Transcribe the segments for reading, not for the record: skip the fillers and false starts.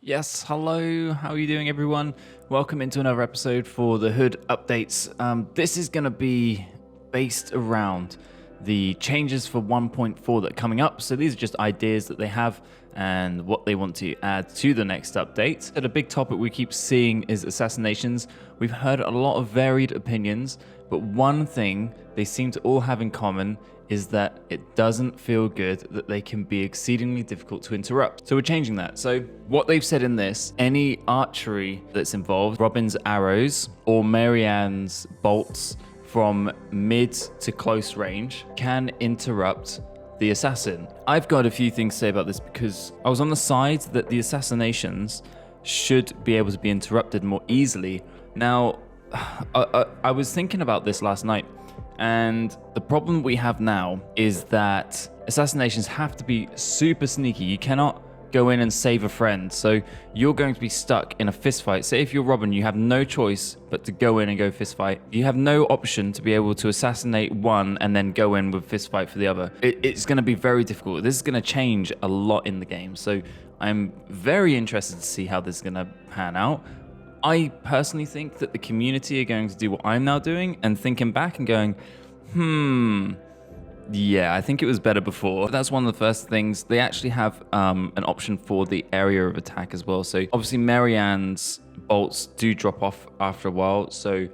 Yes, hello. How are you doing, everyone? Welcome into another episode for the Hood updates. This is going to be based around the changes for 1.4 that are coming up. So these are just ideas that they have and what they want to add to the next update. And a big topic we keep seeing is assassinations. We've heard a lot of varied opinions, but one thing they seem to all have in common is that it doesn't feel good that they can be exceedingly difficult to interrupt. So we're changing that. So what they've said in this, any archery that's involved, Robin's arrows or Marianne's bolts from mid to close range can interrupt the assassin. I've got a few things to say about this because I was on the side that the assassinations should be able to be interrupted more easily. Now, I was thinking about this last night, and the problem we have now is that assassinations have to be super sneaky. You cannot go in and save a friend. So you're going to be stuck in a fist fight. Say if you're Robin, you have no choice but to go in and go fist fight. You have no option to be able to assassinate one and then go in with fist fight for the other. It's going to be very difficult. This is going to change a lot in the game. So I'm very interested to see how this is going to pan out. I personally think that the community are going to do what I'm now doing and thinking back and going, yeah, I think it was better before. That's one of the first things. They actually have an option for the area of attack as well. So obviously Marianne's bolts do drop off after a while. So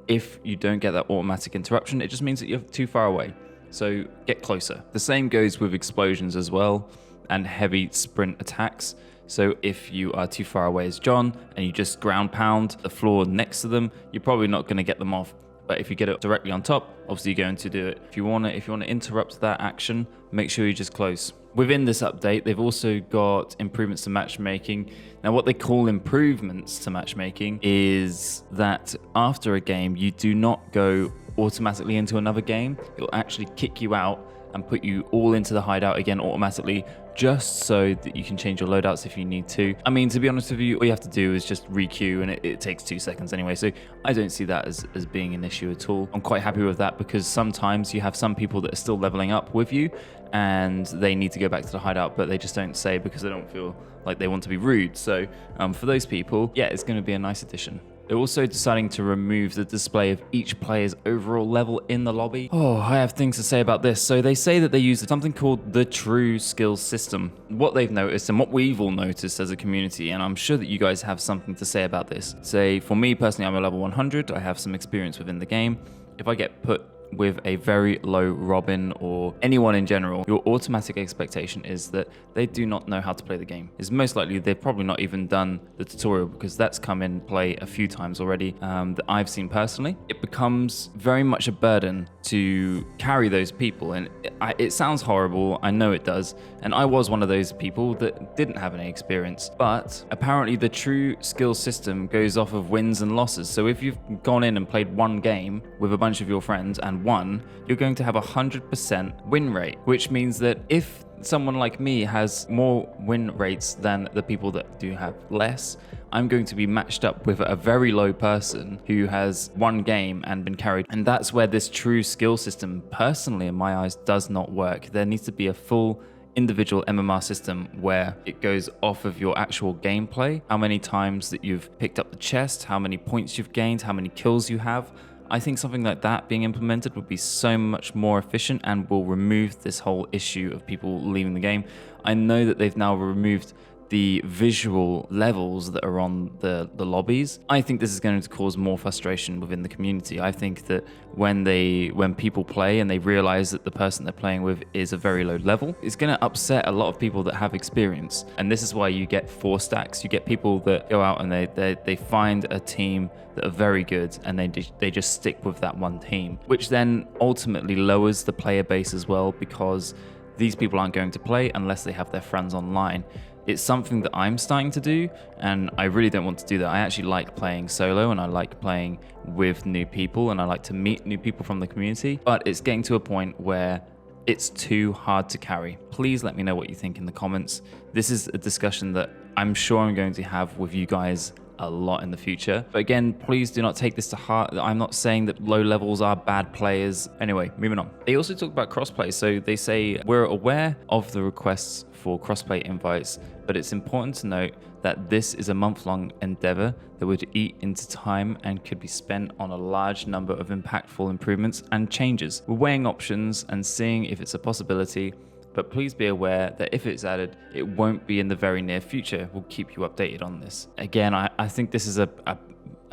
if you don't get that automatic interruption, it just means that you're too far away. So get closer. The same goes with explosions as well and heavy sprint attacks. So if you are too far away as John and you just ground pound the floor next to them, you're probably not going to get them off. But if you get it directly on top, obviously you're going to do it. If you want to interrupt that action, make sure you're just close. Within this update, they've also got improvements to matchmaking. Now, what they call improvements to matchmaking is that after a game, you do not go automatically into another game. It'll actually kick you out and put you all into the hideout again automatically, just so that you can change your loadouts if you need to. I mean, to be honest with you, all you have to do is just re-queue, and it takes 2 seconds anyway, so I don't see that as being an issue at all. I'm quite happy with that because sometimes you have some people that are still leveling up with you and they need to go back to the hideout, but they just don't say because they don't feel like they want to be rude. So for those people, yeah, it's going to be a nice addition. They're also deciding to remove the display of each player's overall level in the lobby. Oh, I have things to say about this. So they say that they use something called the true skills system. What they've noticed and what we've all noticed as a community, and I'm sure that you guys have something to say about this. Say, for me personally, I'm a level 100. I have some experience within the game. If I get put with a very low Robin or anyone in general, your automatic expectation is that they do not know how to play the game. It's most likely they've probably not even done the tutorial because that's come in play a few times already that I've seen personally. It becomes very much a burden to carry those people, and it sounds horrible, I know it does, and I was one of those people that didn't have any experience, but apparently the true skill system goes off of wins and losses. So if you've gone in and played one game with a bunch of your friends and won, you're going to have 100% win rate, which means that if someone like me has more win rates than the people that do have less, I'm going to be matched up with a very low person who has won game and been carried. And that's where this true skill system, personally in my eyes, does not work. There needs to be a full individual MMR system where it goes off of your actual gameplay, how many times that you've picked up the chest, how many points you've gained, how many kills you have. I think something like that being implemented would be so much more efficient and will remove this whole issue of people leaving the game. I know that they've now removed the visual levels that are on the lobbies. I think this is going to cause more frustration within the community. I think that when people play and they realize that the person they're playing with is a very low level, it's going to upset a lot of people that have experience. And this is why you get 4 stacks. You get people that go out and they find a team that are very good and they just stick with that one team, which then ultimately lowers the player base as well, because these people aren't going to play unless they have their friends online. It's something that I'm starting to do, and I really don't want to do that. I actually like playing solo, and I like playing with new people, and I like to meet new people from the community, but it's getting to a point where it's too hard to carry. Please let me know what you think in the comments. This is a discussion that I'm sure I'm going to have with you guys a lot in the future. But again, please do not take this to heart. I'm not saying that low levels are bad players. Anyway, moving on. They also talk about crossplay. So they say, we're aware of the requests for crossplay invites, but it's important to note that this is a month-long endeavor that would eat into time and could be spent on a large number of impactful improvements and changes. We're weighing options and seeing if it's a possibility, but please be aware that if it's added, it won't be in the very near future. We'll keep you updated on this. Again, I think this is a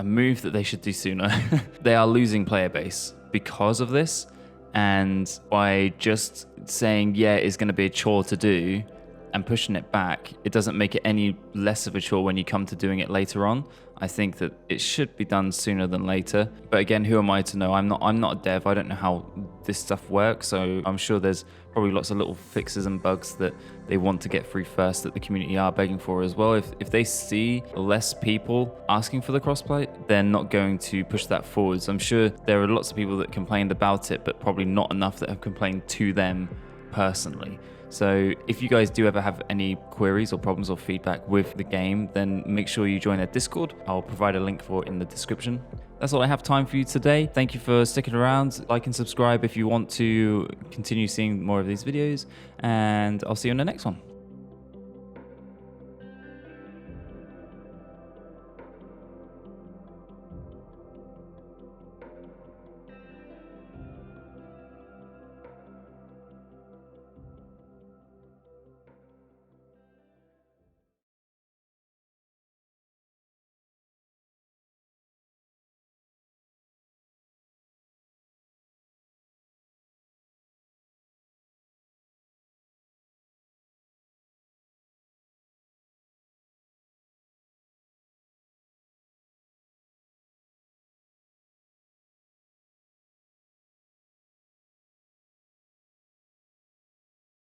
move that they should do sooner. They are losing player base because of this, and by just saying, yeah, it's going to be a chore to do and pushing it back, it doesn't make it any less of a chore when you come to doing it later on. I think that it should be done sooner than later. But again, who am I to know? I'm not a dev. I don't know how this stuff works. So I'm sure there's probably lots of little fixes and bugs that they want to get through first that the community are begging for as well. If they see less people asking for the crossplay, they're not going to push that forwards. I'm sure there are lots of people that complained about it, but probably not enough that have complained to them personally. So if you guys do ever have any queries or problems or feedback with the game, then make sure you join their Discord. I'll provide a link for it in the description. That's all I have time for you today. Thank you for sticking around. Like and subscribe if you want to continue seeing more of these videos, and I'll see you in the next one.